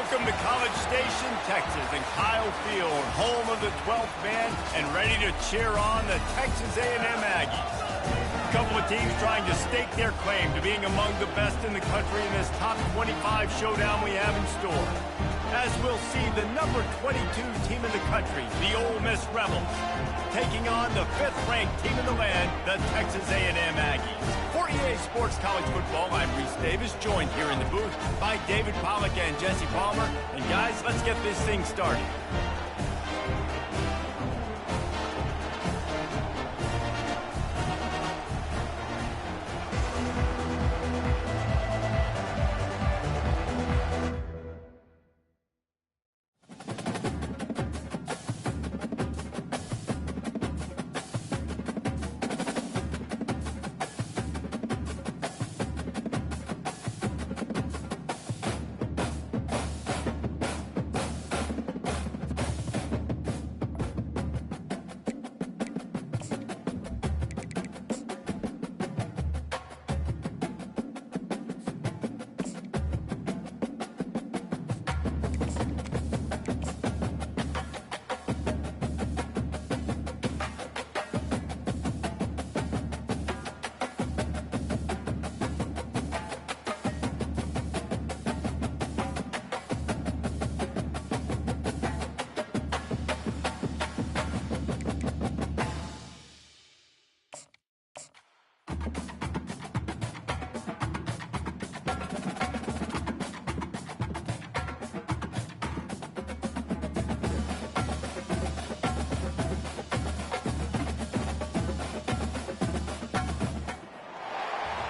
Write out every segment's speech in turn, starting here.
Welcome to College Station, Texas, and Kyle Field, home of the 12th man, and ready to cheer on the Texas A&M Aggies. A couple of teams trying to stake their claim to being among the best in the country in this top 25 showdown we have in store. As we'll see the number 22 team in the country, the Ole Miss Rebels, taking on the 5th-ranked team in the land, the Texas A&M Aggies. For EA Sports College Football, I'm Reese Davis, joined here in the booth by David Pollack and Jesse Palmer. And guys, let's get this thing started.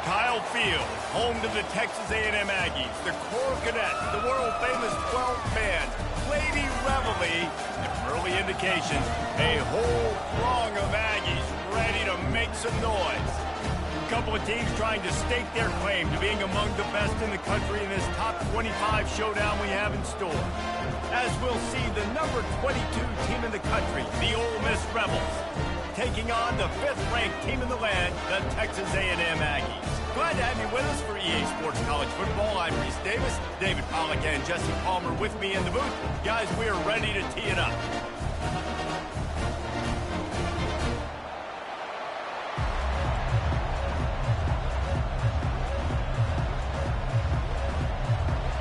Kyle Field, home to the Texas A&M Aggies, the Corps Cadets, the world-famous 12th man, Lady Reveille, and early indications, a whole throng of Aggies ready to make some noise. A couple of teams trying to stake their claim to being among the best in the country in this top 25 showdown we have in store. As we'll see the number 22 team in the country, the Ole Miss Rebels, taking on the 5th-ranked team in the land, the Texas A&M Aggies. Glad to have you with us for EA Sports College Football. I'm Reese Davis, David Pollack and Jesse Palmer with me in the booth. Guys, we are ready to tee it up.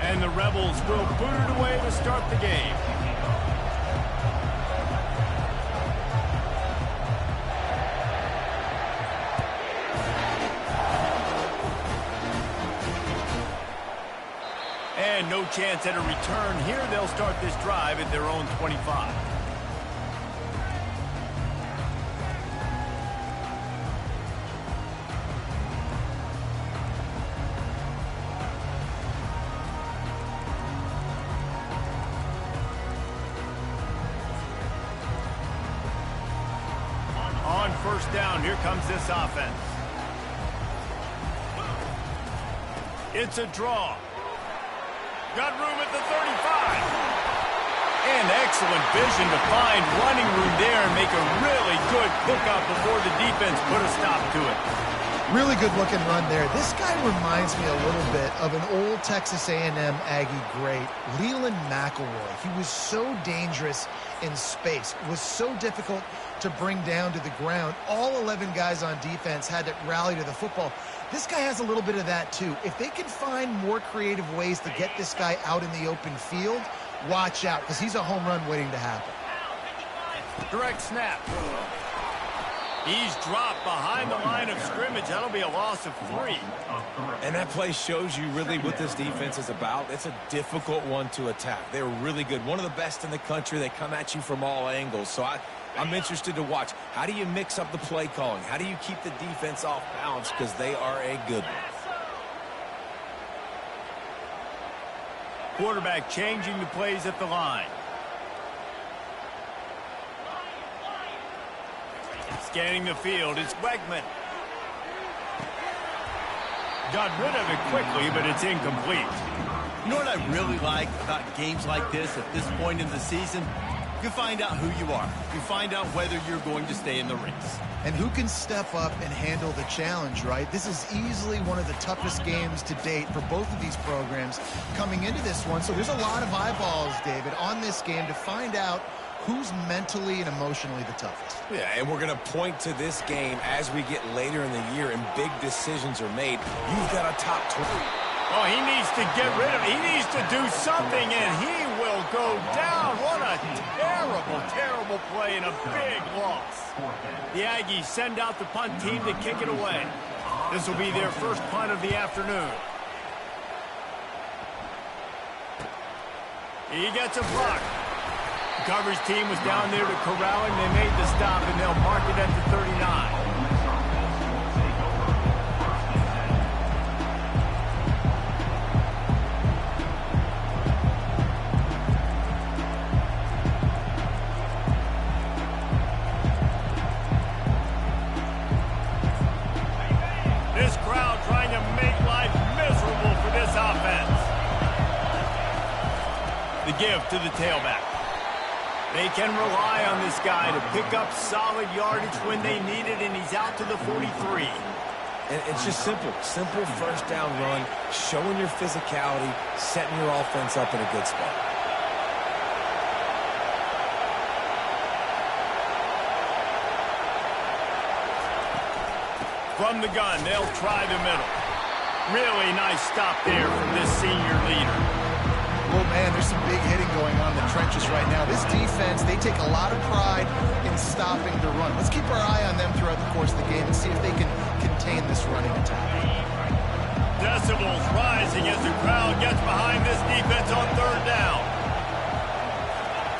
And the Rebels will boot it away to start the game. And no chance at a return here. They'll start this drive at their own 25. On first down, here comes this offense. It's a draw. Got room at the 35. And excellent vision to find running room there and make a really good pickup before the defense put a stop to it. Really good looking run there. This guy reminds me a little bit of an old Texas A&M Aggie great, Leland McElroy. He was so dangerous in space, was so difficult to bring down to the ground. All 11 guys on defense had to rally to the football. This guy has a little bit of that too. If they can find more creative ways to get this guy out in the open field, watch out, because he's a home run waiting to happen. Direct snap. He's dropped behind the line of scrimmage. That'll be a loss of 3. And that play shows you really what this defense is about. It's a difficult one to attack. They're really good. One of the best in the country. They come at you from all angles. So I'm interested to watch. How do you mix up the play calling? How do you keep the defense off balance? Because they are a good one. Quarterback changing the plays at the line. Scanning the field, it's Wegman. Got rid of it quickly, but it's incomplete. You know what I really like about games like this at this point in the season? You find out who you are. You find out whether you're going to stay in the race. And who can step up and handle the challenge, right? This is easily one of the toughest games to date for both of these programs coming into this one. So there's a lot of eyeballs, David, on this game to find out who's mentally and emotionally the toughest. Yeah, and we're going to point to this game as we get later in the year and big decisions are made. You've got a top 20. Oh, he needs to get rid of it. He needs to do something, and he will go down. What a terrible, terrible play and a big loss. The Aggies send out the punt team to kick it away. This will be their first punt of the afternoon. He gets a block. The coverage team was down there to corral him. They made the stop, and they'll mark it at the 39. This crowd trying to make life miserable for this offense. The give to the tailback. They can rely on this guy to pick up solid yardage when they need it, and he's out to the 43. And it's just simple. Simple first down run, showing your physicality, setting your offense up in a good spot. From the gun, they'll try the middle. Really nice stop there from this senior leader. Oh, man, there's some big hitting going on in the trenches right now. This defense, they take a lot of pride in stopping the run. Let's keep our eye on them throughout the course of the game and see if they can contain this running attack. Decibels rising as the crowd gets behind this defense on third down.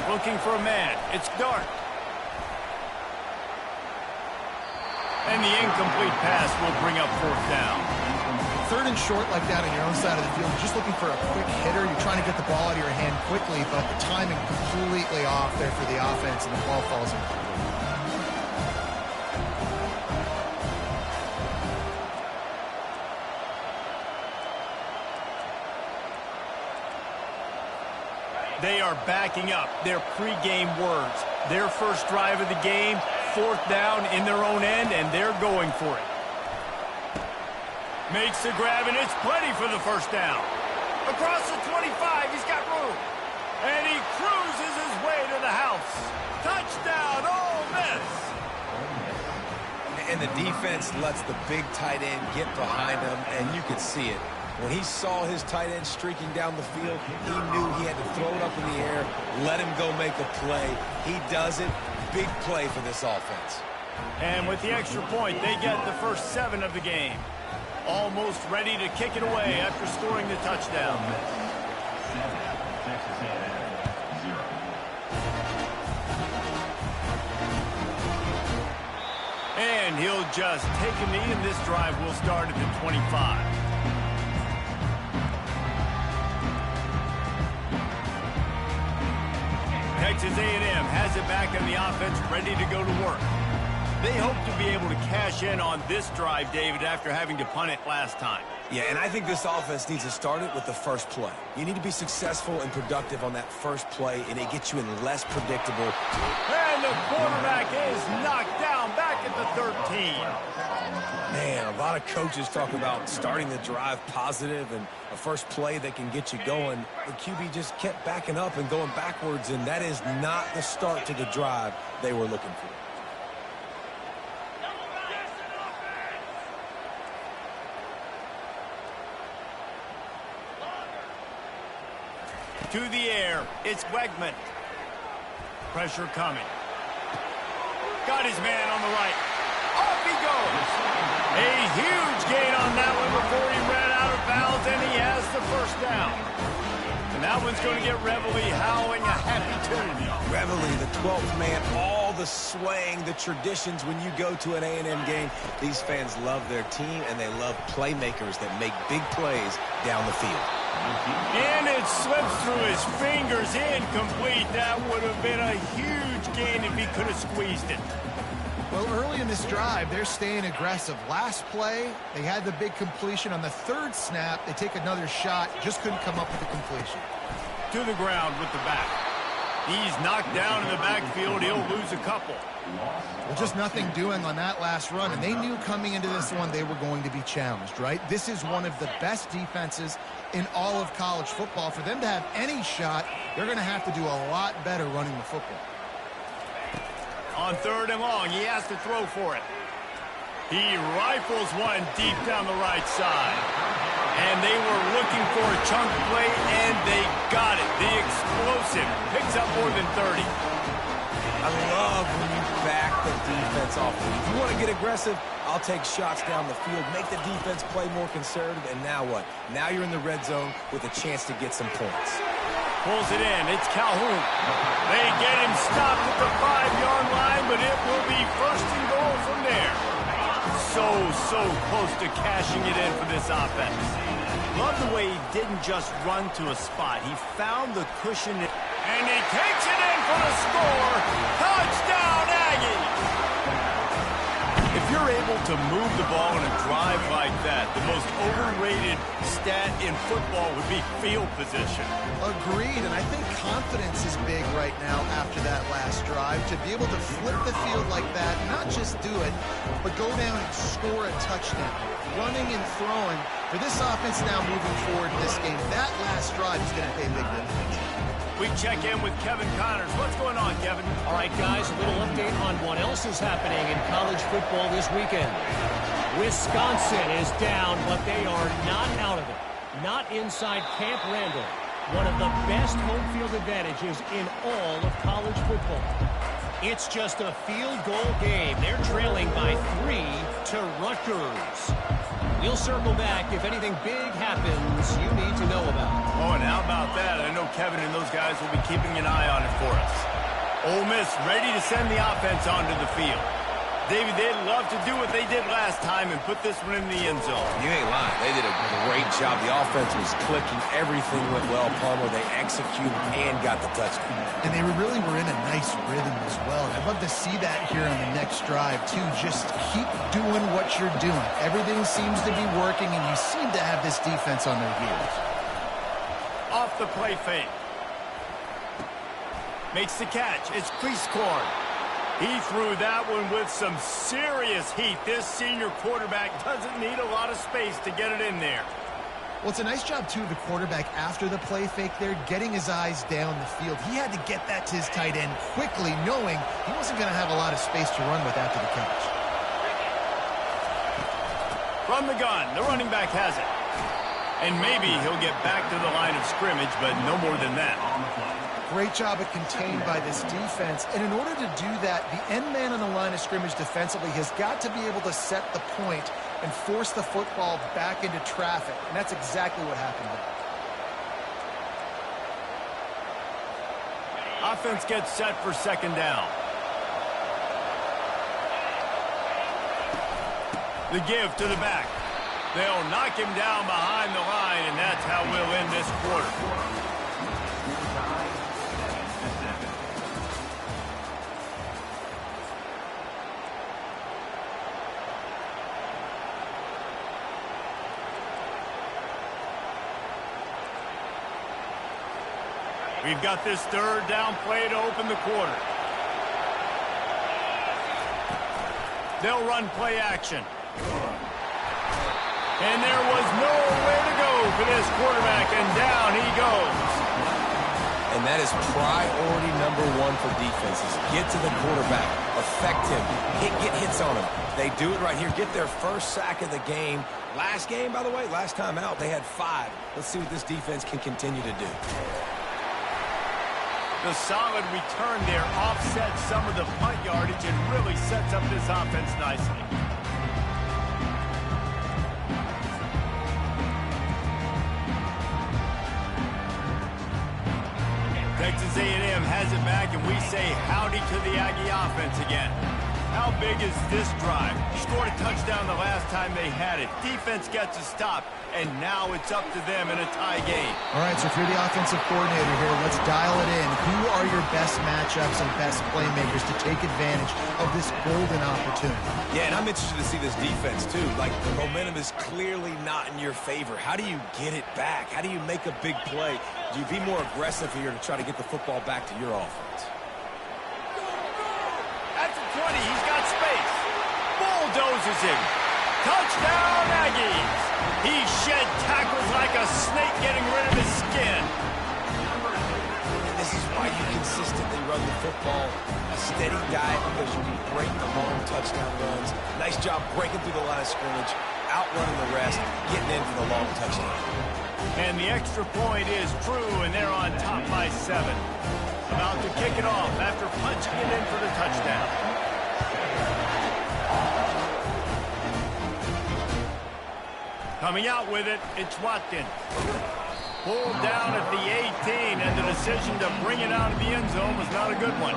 Looking for a man. It's dark. And the incomplete pass will bring up fourth down. Third and short like that on your own side of the field, you're just looking for a quick hitter. You're trying to get the ball out of your hand quickly, but the timing completely off there for the offense, and the ball falls incomplete. They are backing up their pregame words. Their first drive of the game, fourth down in their own end, and they're going for it. Makes the grab, and it's plenty for the first down. Across the 25, he's got room. And he cruises his way to the house. Touchdown, Ole Miss. And the defense lets the big tight end get behind him, and you could see it. When he saw his tight end streaking down the field, he knew he had to throw it up in the air, let him go make a play. He does it. Big play for this offense. And with the extra point, they get the first 7 of the game. Almost ready to kick it away after scoring the touchdown. And he'll just take a knee, and this drive will start at the 25. Texas A&M has it back in the offense, ready to go to work. They hope to be able to cash in on this drive, David, after having to punt it last time. Yeah, and I think this offense needs to start it with the first play. You need to be successful and productive on that first play, and it gets you in less predictable. And the quarterback is knocked down back at the 13. Man, a lot of coaches talk about starting the drive positive and a first play that can get you going. The QB just kept backing up and going backwards, and that is not the start to the drive they were looking for. To the air, it's Wegman. Pressure coming. Got his man on the right. Off he goes. A huge gain on that one before he ran out of bounds, and he has the first down. And that one's going to get Reveille howling a happy tune. Reveille, the 12th man, all the swaying, the traditions when you go to an A&M game. These fans love their team, and they love playmakers that make big plays down the field. And it slips through his fingers, incomplete. That would have been a huge gain if he could have squeezed it. Well, early in this drive, they're staying aggressive. Last play, they had the big completion. On the third snap, they take another shot, just couldn't come up with the completion. To the ground with the back. He's knocked down in the backfield. He'll lose a couple. Well, just nothing doing on that last run, and they knew coming into this one they were going to be challenged, right? This is one of the best defenses in all of college football. For them to have any shot, they're going to have to do a lot better running the football. On 3rd and long, he has to throw for it. He rifles one deep down the right side. And they were looking for a chunk play, and they got it. The explosive picks up more than 30. I love when you back the defense off. If you want to get aggressive, I'll take shots down the field, make the defense play more conservative, and now what? Now you're in the red zone with a chance to get some points. Pulls it in. It's Calhoun. They get him stopped at the 5-yard line, but it will be 1st and goal from there. So close to cashing it in for this offense. Love the way he didn't just run to a spot. He found the cushion. And he takes it in for the score. Touchdown, Aggies! If you're able to move the ball in a drive like that, the most overrated stat in football would be field position. Agreed, and I think confidence is big right now after that last drive. To be able to flip the field like that, not just do it, but go down and score a touchdown. Running and throwing. For this offense now moving forward in this game, that last drive is going to pay big dividends. We check in with Kevin Connors. What's going on, Kevin? All right, guys, a little update on what else is happening in college football this weekend. Wisconsin is down, but they are not out of it. Not inside Camp Randall, one of the best home field advantages in all of college football. It's just a field goal game. They're trailing by 3 to Rutgers. We'll circle back if anything big happens you need to know about. Oh, and how about that? I know Kevin and those guys will be keeping an eye on it for us. Ole Miss ready to send the offense onto the field. David, they'd love to do what they did last time and put this one in the end zone. You ain't lying. They did a great job. The offense was clicking. Everything went well. Palmer, they executed and got the touchdown. And they really were in a nice rhythm as well. I'd love to see that here on the next drive, too. Just keep doing what you're doing. Everything seems to be working, and you seem to have this defense on their heels. Off the play fake. Makes the catch. It's Cleescorn. He threw that one with some serious heat. This senior quarterback doesn't need a lot of space to get it in there. Well, it's a nice job, too, of the quarterback after the play fake there, getting his eyes down the field. He had to get that to his tight end quickly, knowing he wasn't going to have a lot of space to run with after the catch. From the gun, the running back has it. And maybe he'll get back to the line of scrimmage, but no more than that. Great job of contained by this defense. And in order to do that, the end man on the line of scrimmage defensively has got to be able to set the point and force the football back into traffic. And that's exactly what happened there. Offense gets set for 2nd down. The give to the back. They'll knock him down behind the line, and that's how we'll end this quarter. We've got this 3rd down play to open the quarter. They'll run play action. And there was nowhere to go for this quarterback, and down he goes. And that is priority number 1 for defenses. Get to the quarterback. Affect him. Get hits on him. They do it right here. Get their first sack of the game. Last game, by the way, last time out, they had 5. Let's see what this defense can continue to do. The solid return there offsets some of the punt yardage and really sets up this offense nicely. Texas A&M has it back, and we say howdy to the Aggie offense again. How big is this drive? Scored a touchdown the last time they had it. Defense gets a stop, and now it's up to them in a tie game. All right, so if you're the offensive coordinator here, let's dial it in. Who are your best matchups and best playmakers to take advantage of this golden opportunity? Yeah, and I'm interested to see this defense, too. Like, the momentum is clearly not in your favor. How do you get it back? How do you make a big play? Do you be more aggressive here to try to get the football back to your offense? At the 20, he's got space. Bulldozes him. Touchdown, Aggies. He shed tackles like a snake getting rid of his skin. And this is why you consistently run the football. A steady diet because you can break the long touchdown runs. Nice job breaking through the line of scrimmage, outrunning the rest, getting in for the long touchdown. And the extra point is true, and they're on top by 7. About to kick it off after punching it in for the touchdown. Coming out with it, it's Watkins. Pulled down at the 18, and the decision to bring it out of the end zone was not a good one.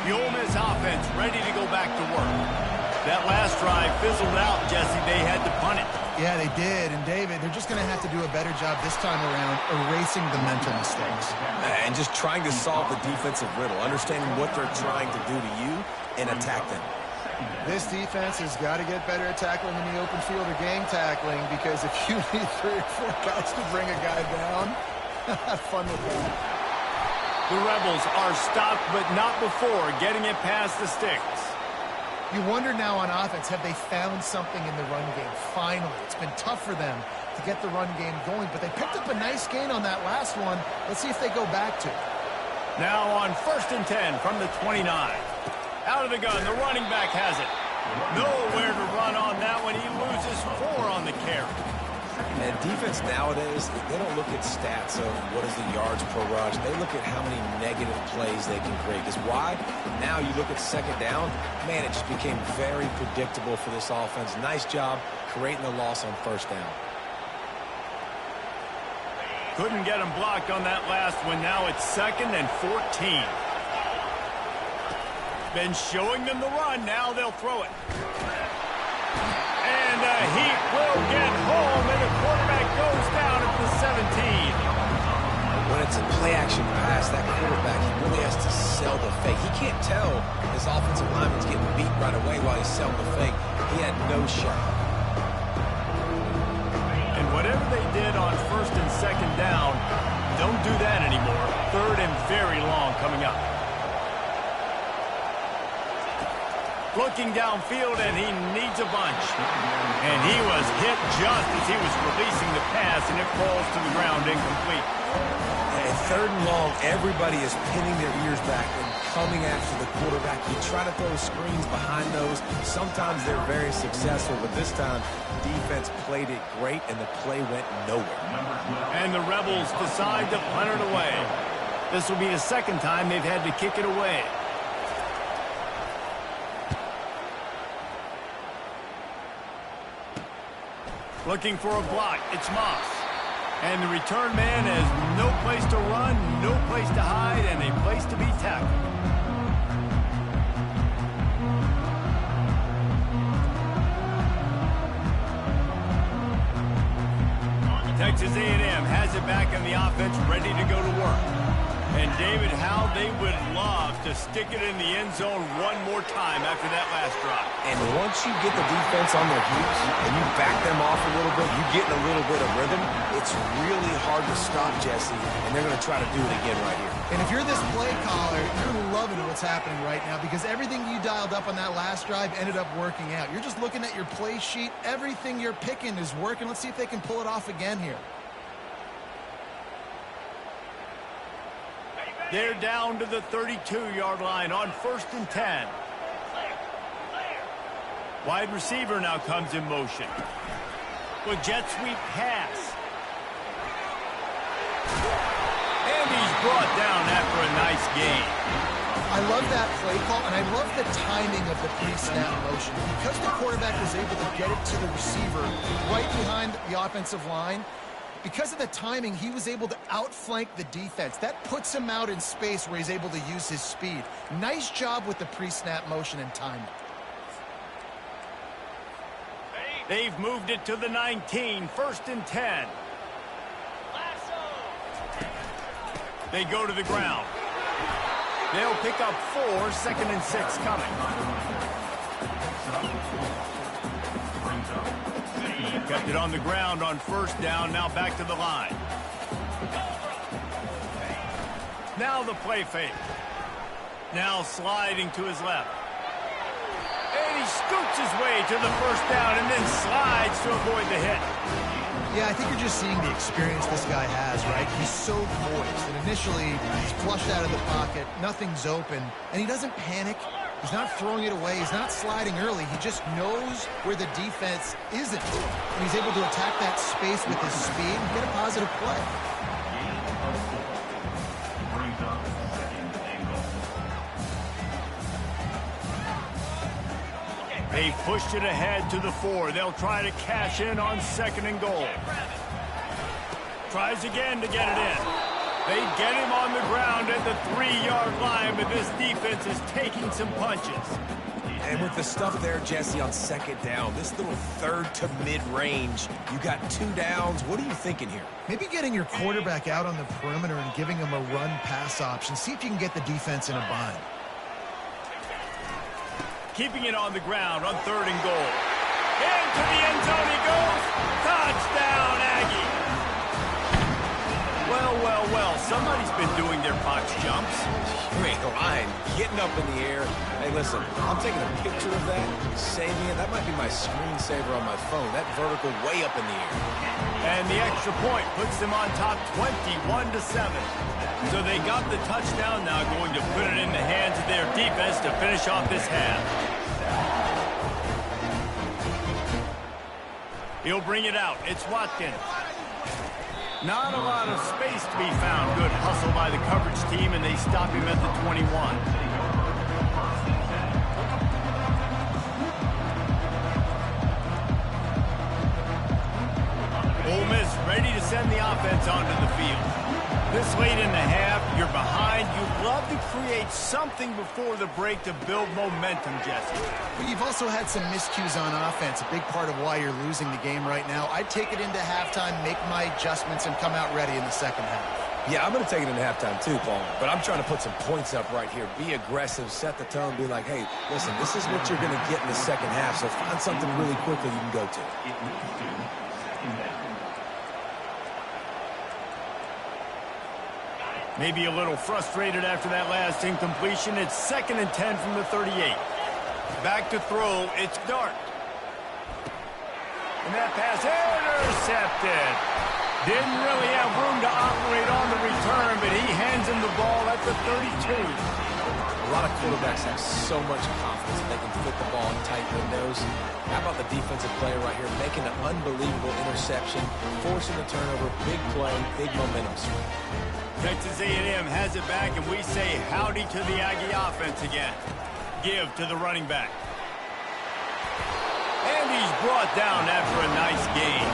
The Ole Miss offense ready to go back to work. That last drive fizzled out, Jesse. They had to punt it. Yeah, they did. And, David, they're just going to have to do a better job this time around erasing the mental mistakes. And just trying to solve the defensive riddle, understanding what they're trying to do to you and attack them. This defense has got to get better at tackling in the open field or gang tackling, because if you need 3 or 4 guys to bring a guy down, have fun with that. The Rebels are stopped, but not before getting it past the sticks. You wonder now on offense, have they found something in the run game? Finally, it's been tough for them to get the run game going, but they picked up a nice gain on that last one. Let's see if they go back to it. Now on 1st and 10 from the 29. Out of the gun, the running back has it. Nowhere to run on that one. He loses 4 on the carry. And defense nowadays, they don't look at stats of what is the yards per rush. They look at how many negative plays they can create. Because why? Now you look at 2nd down, man, it just became very predictable for this offense. Nice job creating the loss on 1st down. Couldn't get him blocked on that last one. Now it's 2nd and 14. Been showing them the run. Now they'll throw it. And the Heat will get home, and the quarterback goes down at the 17. When it's a play-action pass, that quarterback, he really has to sell the fake. He can't tell his offensive lineman's getting beat right away while he's selling the fake. He had no shot. And whatever they did on 1st and 2nd down, don't do that anymore. 3rd and very long coming up. Looking downfield, and he needs a bunch. And he was hit just as he was releasing the pass, and it falls to the ground incomplete. And 3rd and long, everybody is pinning their ears back and coming after the quarterback. You try to throw screens behind those. Sometimes they're very successful, but this time, defense played it great, and the play went nowhere. And the Rebels decide to punt it away. This will be the 2nd time they've had to kick it away. Looking for a block, it's Moss. And the return man has no place to run, no place to hide, and a place to be tackled. Texas A&M has it back on the offense, ready to go to work. And David, how they would love to stick it in the end zone one more time after that last drive. And once you get the defense on their heels and you back them off a little bit, you get in a little bit of rhythm, it's really hard to stop Jesse, and they're going to try to do it again right here. And if you're this play caller, you're loving what's happening right now, because everything you dialed up on that last drive ended up working out. You're just looking at your play sheet. Everything you're picking is working. Let's see if they can pull it off again here. They're down to the 32-yard line on 1st and 10. Wide receiver now comes in motion. With jet sweep pass. And he's brought down after a nice gain. I love that play call, and I love the timing of the pre-snap motion. Because the quarterback was able to get it to the receiver right behind the offensive line, Because of the timing, he was able to outflank the defense. That puts him out in space where he's able to use his speed. Nice job with the pre-snap motion and timing. They've moved it to the 19, 1st and 10. They go to the ground. They'll pick up 4, 2nd and 6 coming. Kept it on the ground on 1st down, now back to the line. Now the play fake. Now sliding to his left. And he scoots his way to the 1st down and then slides to avoid the hit. Yeah, I think you're just seeing the experience this guy has, right? He's so poised, and initially he's flushed out of the pocket, nothing's open, and he doesn't panic. He's not throwing it away. He's not sliding early. He just knows where the defense isn't, and he's able to attack that space with his speed and get a positive play. They pushed it ahead to the 4. They'll try to cash in on 2nd and goal. Tries again to get it in. They get him on the ground at the 3-yard line, but this defense is taking some punches. And with the stuff there, Jesse, on 2nd down, this little 3rd to mid-range, you got 2 downs. What are you thinking here? Maybe getting your quarterback out on the perimeter and giving him a run-pass option. See if you can get the defense in a bind. Keeping it on the ground on 3rd and goal. Into the end zone he goes. Touchdown, Aggie. Well, somebody's been doing their box jumps. You ain't lying. Getting up in the air. Hey, listen, I'm taking a picture of that, saving it. That might be my screensaver on my phone. That vertical way up in the air. And the extra point puts them on top 21-7. So they got the touchdown, now going to put it in the hands of their defense to finish off this half. He'll bring it out. It's Watkins. Not a lot of space to be found. Good hustle by the coverage team, and they stop him at the 21. Ole Miss ready to send the offense onto the field. This late in the half, you're behind. You'd love to create something before the break to build momentum, Jesse. But you've also had some miscues on offense, a big part of why you're losing the game right now. I'd take it into halftime, make my adjustments, and come out ready in the 2nd half. Yeah, I'm going to take it into halftime too, Paul. But I'm trying to put some points up right here. Be aggressive, set the tone, be like, hey, listen, this is what you're going to get in the 2nd half, so find something really quickly you can go to. Maybe a little frustrated after that last incompletion. It's 2nd and 10 from the 38. Back to throw. It's Dart. And that pass intercepted. Didn't really have room to operate on the return, but he hands him the ball at the 32. A lot of quarterbacks have so much confidence that they can fit the ball in tight windows. How about the defensive player right here making an unbelievable interception, forcing the turnover, big play, big momentum swing. Texas A&M has it back, and we say howdy to the Aggie offense again. Give to the running back. And he's brought down after a nice gain.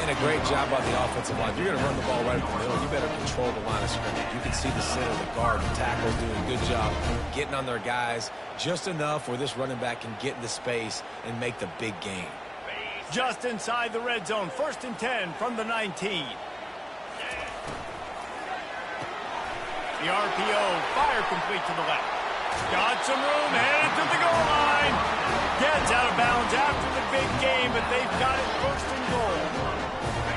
And a great job by the offensive line. If you're going to run the ball right up the middle, you better control the line of scrimmage. You can see the center, the guard, the tackle doing a good job getting on their guys just enough where this running back can get into space and make the big game. Just inside the red zone, 1st and 10 from the 19. The RPO, fire complete to the left. Got some room, headed to the goal line. Gets out of bounds after the big game, but they've got it 1st and goal.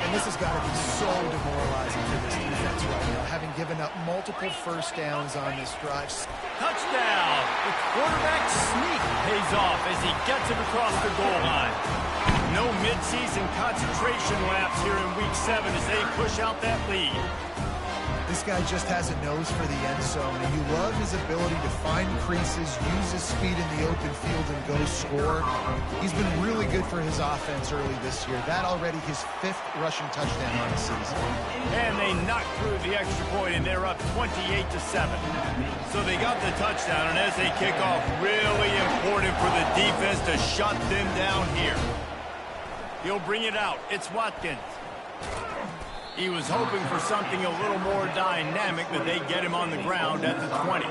And this has got to be so demoralizing for this defense right now, having given up multiple 1st downs on this drive. Touchdown! The quarterback sneak pays off as he gets it across the goal line. No midseason concentration laps here in Week 7 as they push out that lead. This guy just has a nose for the end zone, and you love his ability to find creases, use his speed in the open field, and go score. He's been really good for his offense early this year. That already his 5th rushing touchdown on the season. And they knock through the extra point, and they're up 28-7. So they got the touchdown, and as they kick off, really important for the defense to shut them down here. He'll bring it out. It's Watkins. He was hoping for something a little more dynamic, but they get him on the ground at the 20.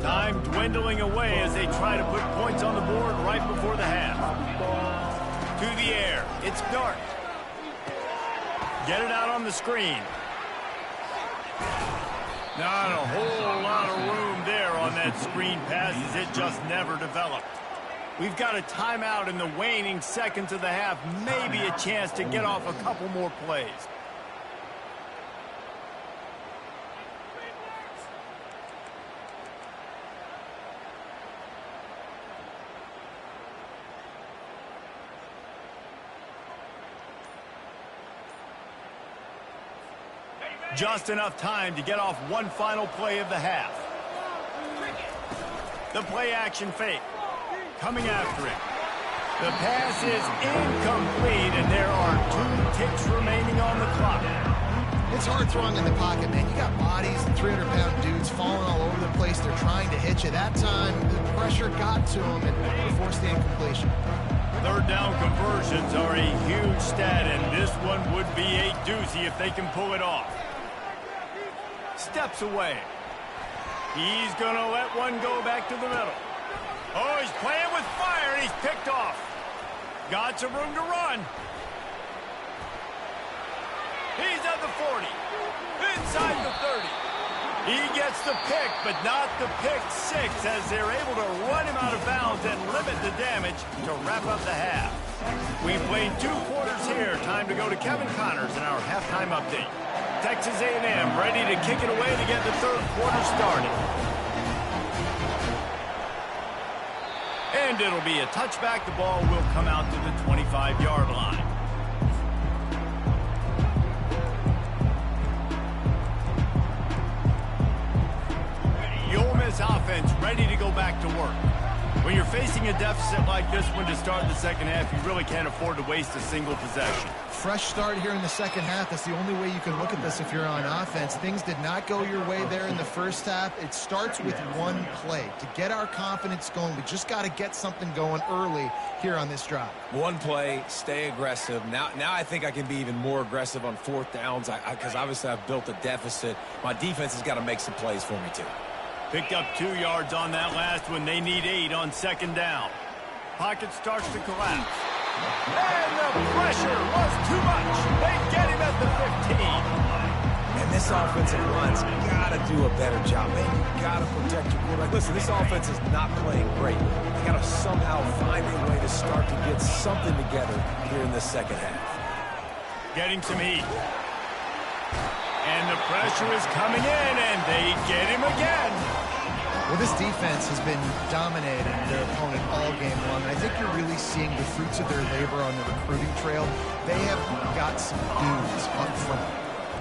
Time dwindling away as they try to put points on the board right before the half. To the air. It's Dart. Get it out on the screen. Not a whole lot of room there on that screen pass as it just never developed. We've got a timeout in the waning seconds of the half. Maybe a chance to get off a couple more plays. Just enough time to get off one final play of the half. The play action fake. Coming after it. The pass is incomplete, and there are 2 ticks remaining on the clock. It's hard throwing in the pocket, man. You got bodies and 300-pound dudes falling all over the place. They're trying to hit you. That time, the pressure got to them and forced the incompletion. Third down conversions are a huge stat, and this one would be a doozy if they can pull it off. Steps away. He's going to let one go back to the middle. Oh, he's playing with fire, and he's picked off. Got some room to run. He's at the 40. Inside the 30. He gets the pick, but not the pick 6, as they're able to run him out of bounds and limit the damage to wrap up the half. We've played 2 quarters here. Time to go to Kevin Connors in our halftime update. Texas A&M ready to kick it away to get the third quarter started. And it'll be a touchback. The ball will come out to the 25-yard line. The Ole Miss offense ready to go back to work. When you're facing a deficit like this one to start the second half, you really can't afford to waste a single possession. Fresh start here in the second half. That's the only way you can look at this if you're on offense. Things did not go your way there in the first half. It starts with one play. To get our confidence going, we just got to get something going early here on this drive. One play, stay aggressive. Now I think I can be even more aggressive on 4th downs because obviously I've built a deficit. My defense has got to make some plays for me too. Picked up 2 yards on that last one. They need 8 on 2nd down. Pocket starts to collapse. And the pressure was too much. They get him at the 15. And this offensive line's got to do a better job. Man, you got to protect your quarterback. Listen, this offense is not playing great. They got to somehow find a way to start to get something together here in the second half. Getting some heat. And the pressure is coming in, and they get him again. Well, this defense has been dominating their opponent all game long, and I think you're really seeing the fruits of their labor on the recruiting trail. They have got some dudes up front,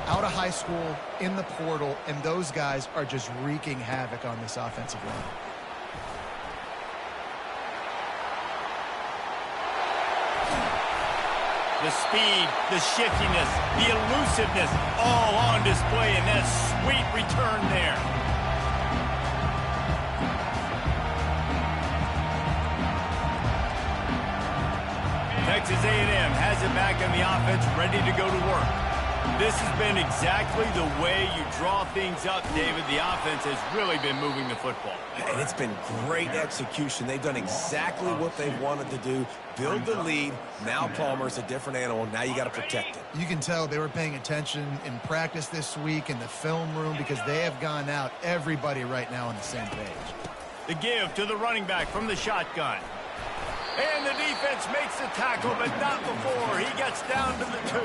out of high school, in the portal, and those guys are just wreaking havoc on this offensive line. The speed, the shiftiness, the elusiveness, all on display, and that sweet return there. Texas A&M has it back in the offense, ready to go to work. This has been exactly the way you draw things up, David. The offense has really been moving the football. And it's been great execution. They've done exactly what they've wanted to do. Build the lead. Now Palmer's a different animal. Now you got to protect it. You can tell they were paying attention in practice this week in the film room because they have gone out, everybody right now on the same page. The give to the running back from the shotgun. And the defense makes the tackle, but not before he gets down to the 2.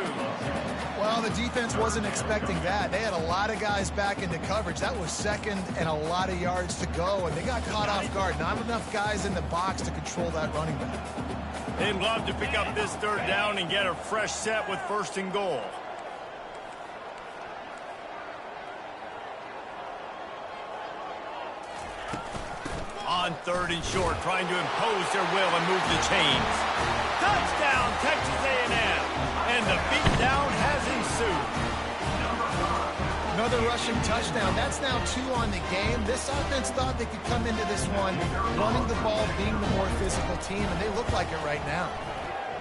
Well, the defense wasn't expecting that. They had a lot of guys back into coverage. That was second and a lot of yards to go, and they got caught off guard. Not enough guys in the box to control that running back. They'd love to pick up this 3rd down and get a fresh set with 1st and goal. On 3rd and short, trying to impose their will and move the chains. Touchdown, Texas A&M. the beatdown has ensued. Another rushing touchdown. That's now 2 on the game. This offense thought they could come into this one running the ball, being the more physical team, and they look like it right now.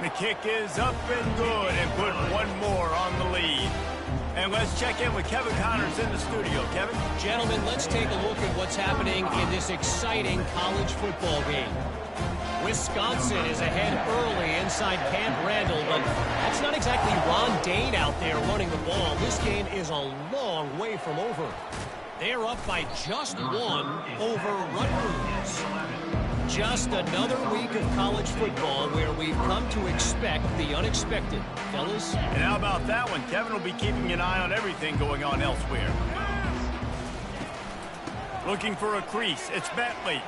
The kick is up and good, and put one more on the lead. And let's check in with Kevin Connors in the studio. Kevin? Gentlemen, let's take a look at what's happening in this exciting college football game. Wisconsin is ahead early inside Camp Randall, but that's not exactly Ron Dane out there running the ball. This game is a long way from over. They're up by just 1 over Rutgers. Just another week of college football where we've come to expect the unexpected. Fellas? And how about that one? Kevin will be keeping an eye on everything going on elsewhere. Looking for a crease. It's Bentley.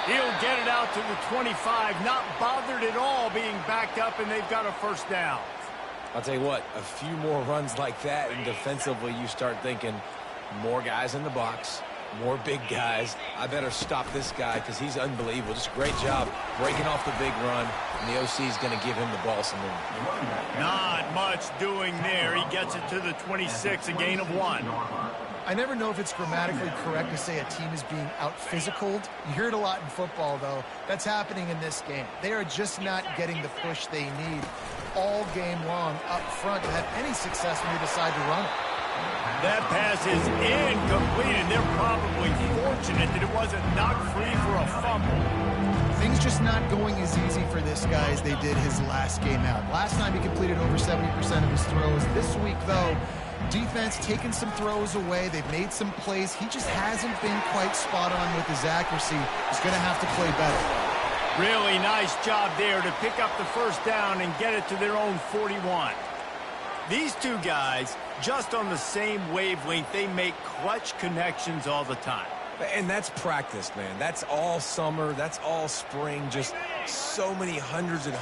He'll get it out to the 25, not bothered at all being backed up, and they've got a first down. I'll tell you what, a few more runs like that, and defensively you start thinking more guys in the box, more big guys. I better stop this guy because he's unbelievable. Just a great job breaking off the big run, and the OC is going to give him the ball some more. Not much doing there. He gets it to the 26, a gain of 1. I never know if it's grammatically correct to say a team is being out-physicaled. You hear it a lot in football, though. That's happening in this game. They are just not getting the push they need all game long up front to have any success when they decide to run it. That pass is incomplete, and they're probably fortunate that it wasn't knocked free for a fumble. Things just not going as easy for this guy as they did his last game out. Last time he completed over 70% of his throws. This week, though, defense taking some throws away. They've made some plays. He just hasn't been quite spot on with his accuracy. He's going to have to play better. Really nice job there to pick up the first down and get it to their own 41. These two guys, just on the same wavelength, they make clutch connections all the time. And that's practice, man. That's all summer. That's all spring. Just so many hundreds and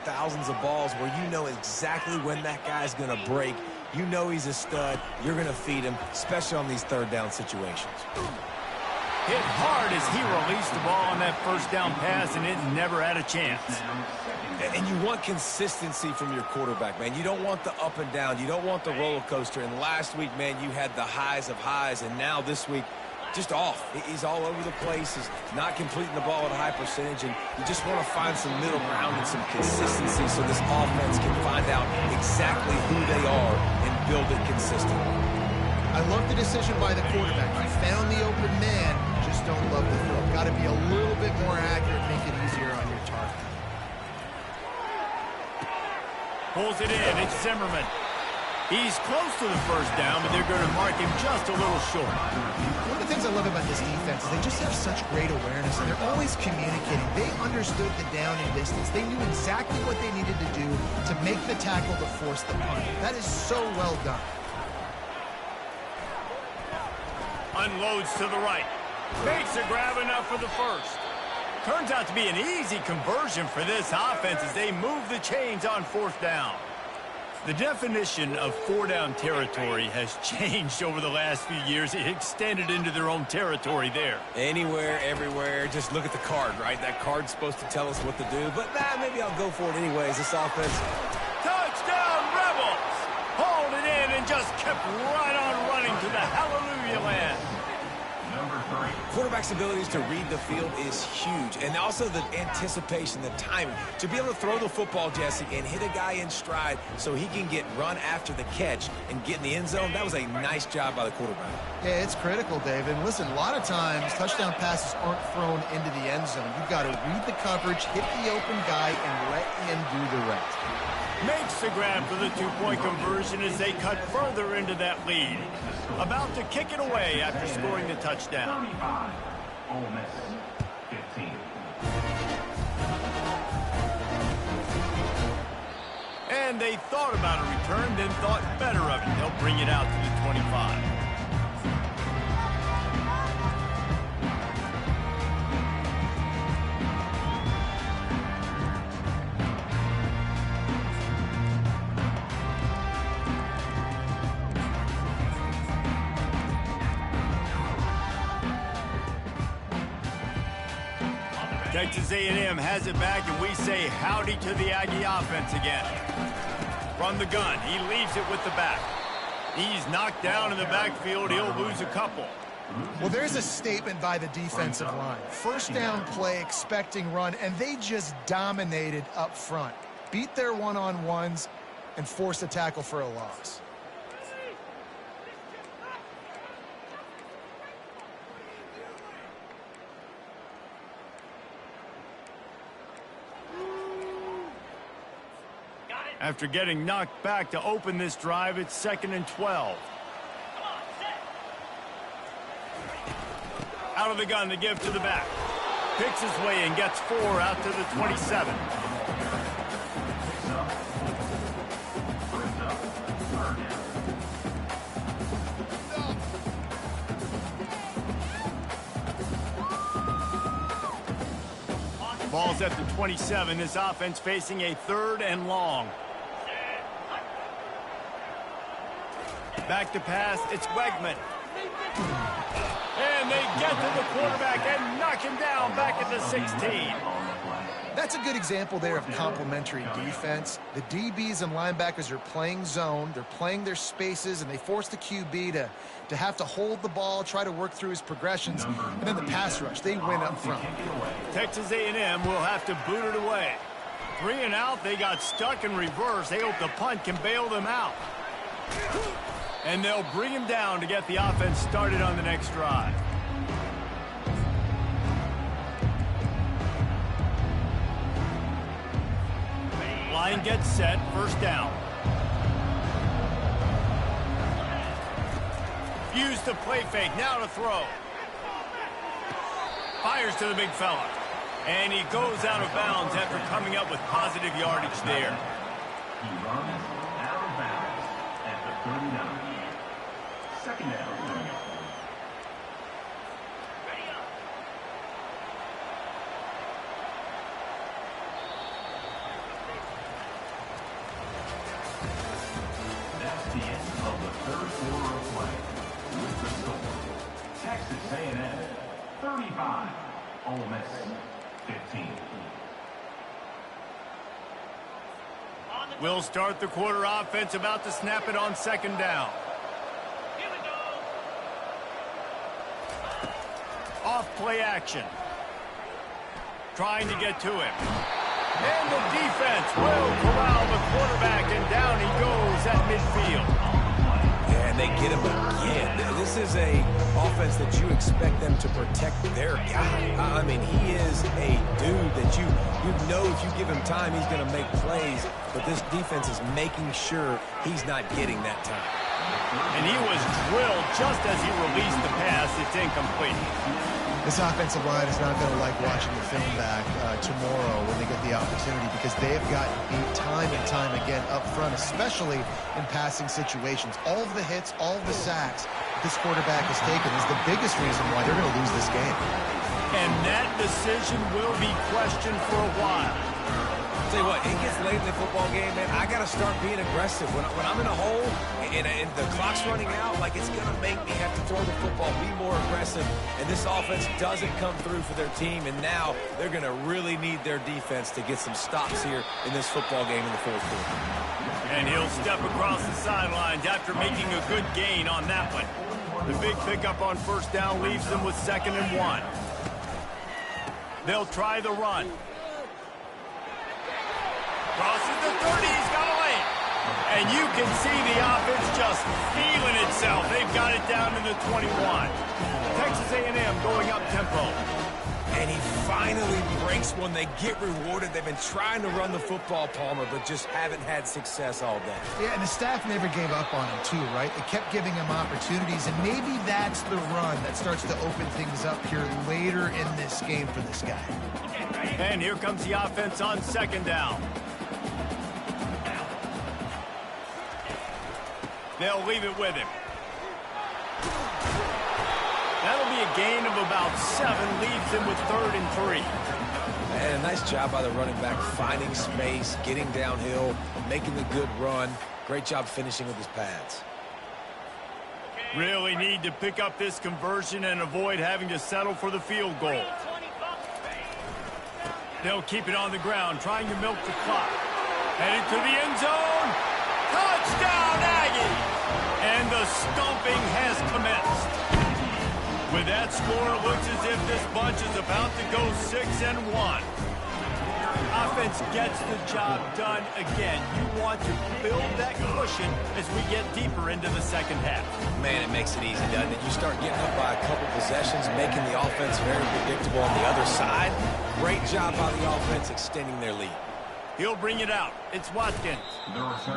thousands of balls where you know exactly when that guy's going to break. You know he's a stud. You're going to feed him, especially on these third down situations. Hit hard as he released the ball on that first down pass, and it never had a chance. And you want consistency from your quarterback, man. You don't want the up and down. You don't want the roller coaster. And last week, man, you had the highs of highs, and now this week, just off. He's all over the place. He's not completing the ball at a high percentage, and you just want to find some middle ground and some consistency so this offense can find out exactly who they are and build it consistently. I love the decision by the quarterback. He found the open man, just don't love the throw. Got to be a little bit more accurate, make it easier on your target. Pulls it in. It's Zimmerman. He's close to the first down, but they're going to mark him just a little short. One of the things I love about this defense is they just have such great awareness, and they're always communicating. They understood the down and distance. They knew exactly what they needed to do to make the tackle to force the punt. That is so well done. Unloads to the right. Makes a grab enough for the first. Turns out to be an easy conversion for this offense as they move the chains on fourth down. The definition of four-down territory has changed over the last few years. It extended into their own territory there. Anywhere, everywhere, just look at the card, right? That card's supposed to tell us what to do, but maybe I'll go for it anyways. This offense. Touchdown, Rebels! Hauled it in and just kept right on running to the hallelujah land. Quarterback's abilities to read the field is huge, and also the anticipation, the timing. To be able to throw the football, Jesse, and hit a guy in stride so he can get run after the catch and get in the end zone, that was a nice job by the quarterback. Yeah, it's critical, David. Listen, a lot of times touchdown passes aren't thrown into the end zone. You've got to read the coverage, hit the open guy, and let him do the rest. Makes the grab for the two-point conversion as they cut further into that lead. About to kick it away after scoring the touchdown. 35, Ole Miss, 15. And they thought about a return, then thought better of it. They'll bring it out to the 25. Texas A&M has it back, and we say howdy to the Aggie offense again. From the gun, he leaves it with the back. He's knocked down in the backfield. He'll lose a couple. Well, there's a statement by the defensive line. First down play, expecting run, and they just dominated up front. Beat their one-on-ones and forced a tackle for a loss. After getting knocked back to open this drive, it's 2nd and 12. Out of the gun to give to the back. Picks his way and gets 4 out to the 27. Ball's at the 27. This offense facing a 3rd and long. Back to pass, it's Wegman. And they get to the quarterback and knock him down back at the 16. That's a good example there of complementary defense. The DBs and linebackers are playing zone, they're playing their spaces, and they force the QB to have to hold the ball, try to work through his progressions, and then the pass rush, they win up front. Texas A&M will have to boot it away. 3 and out, they got stuck in reverse. They hope the punt can bail them out. And they'll bring him down to get the offense started on the next drive. Line gets set, 1st down. Used to play fake, now to throw. Fires to the big fella. And he goes out of bounds after coming up with positive yardage there. He runs out of bounds at the 39. 2nd down. That's the end of the 3rd quarter of play. With the score, Texas A&M 35, Ole Miss 15. We'll start the quarter offense, about to snap it on 2nd down. Off play action. Trying to get to him. And the defense will corral the quarterback, and down he goes at midfield. Yeah, and they get him again. This is a offense that you expect them to protect their guy. I mean, he is a dude that you know if you give him time, he's going to make plays. But this defense is making sure he's not getting that time. And he was drilled just as he released the pass. It's incomplete. This offensive line is not going to like watching the film back tomorrow when they get the opportunity, because they have gotten beat time and time again up front, especially in passing situations. All of the hits, all of the sacks this quarterback has taken is the biggest reason why they're going to lose this game. And that decision will be questioned for a while. Tell you what, it gets late in the football game, man. I got to start being aggressive. When I'm in a hole and the clock's running out, like, it's going to make me have to throw the football, be more aggressive. And this offense doesn't come through for their team, and now they're going to really need their defense to get some stops here in this football game in the 4th quarter. And he'll step across the sidelines after making a good gain on that one. The big pickup on 1st down leaves them with 2nd and 1. They'll try the run. Crosses the 30, he's got a lane. And you can see the offense just feeling itself. They've got it down to the 21. Texas A&M going up tempo. And he finally breaks one. They get rewarded. They've been trying to run the football, Palmer, but just haven't had success all day. Yeah, and the staff never gave up on him too, right? They kept giving him opportunities, and maybe that's the run that starts to open things up here later in this game for this guy. And here comes the offense on 2nd down. They'll leave it with him. That'll be a gain of about 7, leaves him with 3rd and 3. And a nice job by the running back, finding space, getting downhill, making the good run. Great job finishing with his pads. Really need to pick up this conversion and avoid having to settle for the field goal. They'll keep it on the ground, trying to milk the clock. Headed to the end zone. Touchdown, Aggies! And the stomping has commenced. With that score, it looks as if this bunch is about to go 6-1. Offense gets the job done again. You want to build that cushion as we get deeper into the second half. Man, it makes it easy, doesn't it? You start getting up by a couple possessions, making the offense very predictable on the other side. Great job by the offense extending their lead. He'll bring it out. It's Watkins.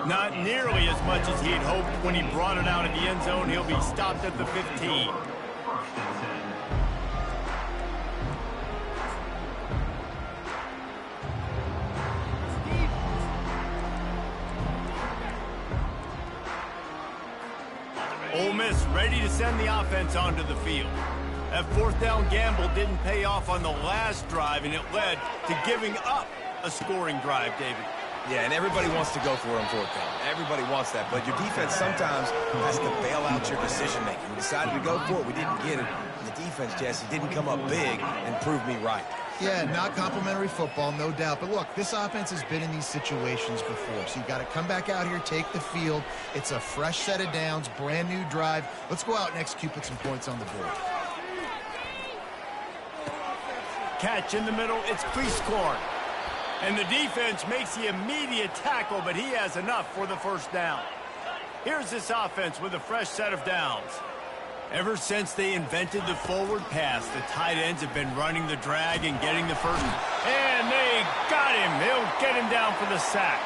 Not nearly as much as he'd hoped when he brought it out of the end zone. He'll be stopped at the 15. Ole Miss ready to send the offense onto the field. That fourth down gamble didn't pay off on the last drive, and it led to giving up a scoring drive, David. Yeah, and everybody wants to go for it on fourth down. Everybody wants that, but your defense sometimes has to bail out your decision-making. We decided to go for it. We didn't get it. And the defense, Jesse, didn't come up big and prove me right. Yeah, not complimentary football, no doubt. But look, this offense has been in these situations before. So you got to come back out here, take the field. It's a fresh set of downs, brand new drive. Let's go out and execute, put some points on the board. Catch in the middle, it's Cleescorn. And the defense makes the immediate tackle, but he has enough for the first down. Here's this offense with a fresh set of downs. Ever since they invented the forward pass, the tight ends have been running the drag and getting the first. And they got him. They'll get him down for the sack.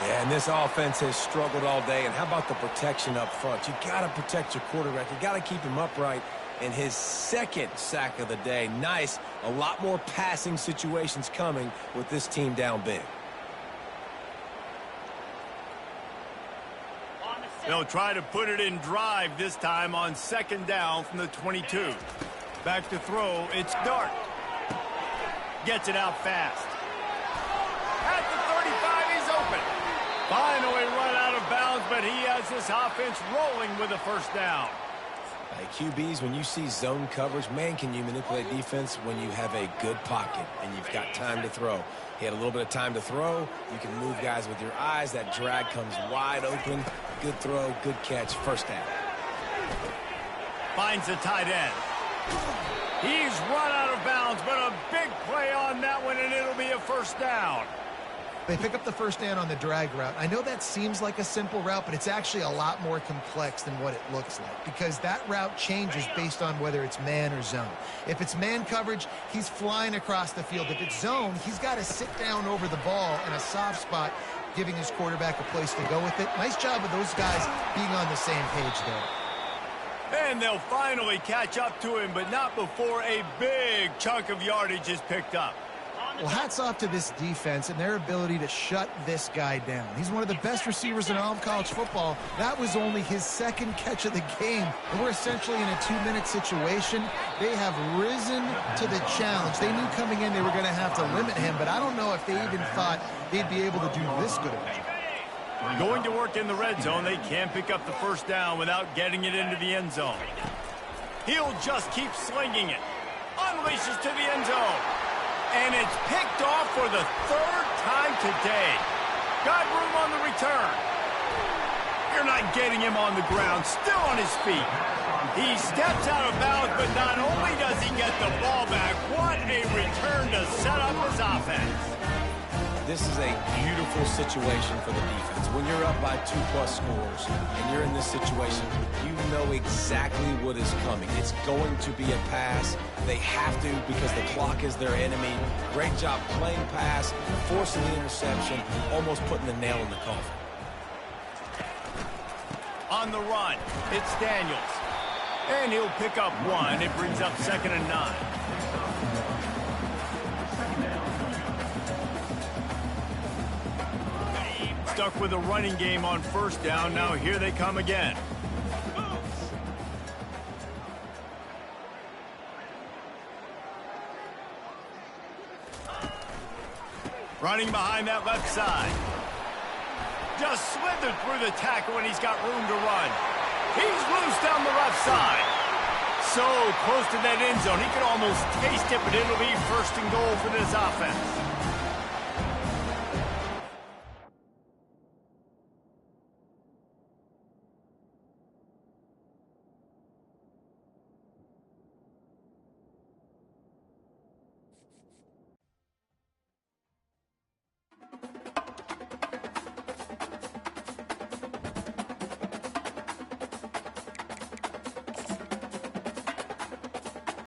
Yeah, and this offense has struggled all day. And how about the protection up front? You got to protect your quarterback. You got to keep him upright. And his second sack of the day. Nice. A lot more passing situations coming with this team down big. They'll try to put it in drive this time on second down from the 22. Back to throw, it's Dart. Gets it out fast. At the 35, he's open. Finally run out of bounds, but he has this offense rolling with a first down. Hey, QBs, when you see zone coverage, man, can you manipulate defense when you have a good pocket and you've got time to throw. He had a little bit of time to throw. You can move guys with your eyes. That drag comes wide open. Good throw, good catch, first down. Finds the tight end. He's run out of bounds, but a big play on that one, and it'll be a first down. They pick up the first down on the drag route. I know that seems like a simple route, but it's actually a lot more complex than what it looks like because that route changes based on whether it's man or zone. If it's man coverage, he's flying across the field. If it's zone, he's got to sit down over the ball in a soft spot, giving his quarterback a place to go with it. Nice job of those guys being on the same page there. And they'll finally catch up to him, but not before a big chunk of yardage is picked up. Well, hats off to this defense and their ability to shut this guy down. He's one of the best receivers in all of college football. That was only his second catch of the game, and we're essentially in a 2-minute situation. They have risen to the challenge. They knew coming in they were going to have to limit him, but I don't know if they even thought they'd be able to do this good of a job. Going to work in the red zone, they can't pick up the first down without getting it into the end zone. He'll just keep slinging it. Unleashes to the end zone. And it's picked off for the third time today. Got room on the return. You're not getting him on the ground, still on his feet. He steps out of bounds, but not only does he get the ball back, what a return to set up his offense. This is a beautiful situation for the defense. When you're up by 2+ scores and you're in this situation, you know exactly what is coming. It's going to be a pass. They have to because the clock is their enemy. Great job playing pass, forcing the interception, almost putting the nail in the coffin. On the run, it's Daniels. And he'll pick up one. It brings up 2nd and 9. Stuck with a running game on first down. Now here they come again. Running behind that left side. Just slithered through the tackle and he's got room to run. He's loose down the left side. so close to that end zone. He can almost taste it, but it'll be first and goal for this offense.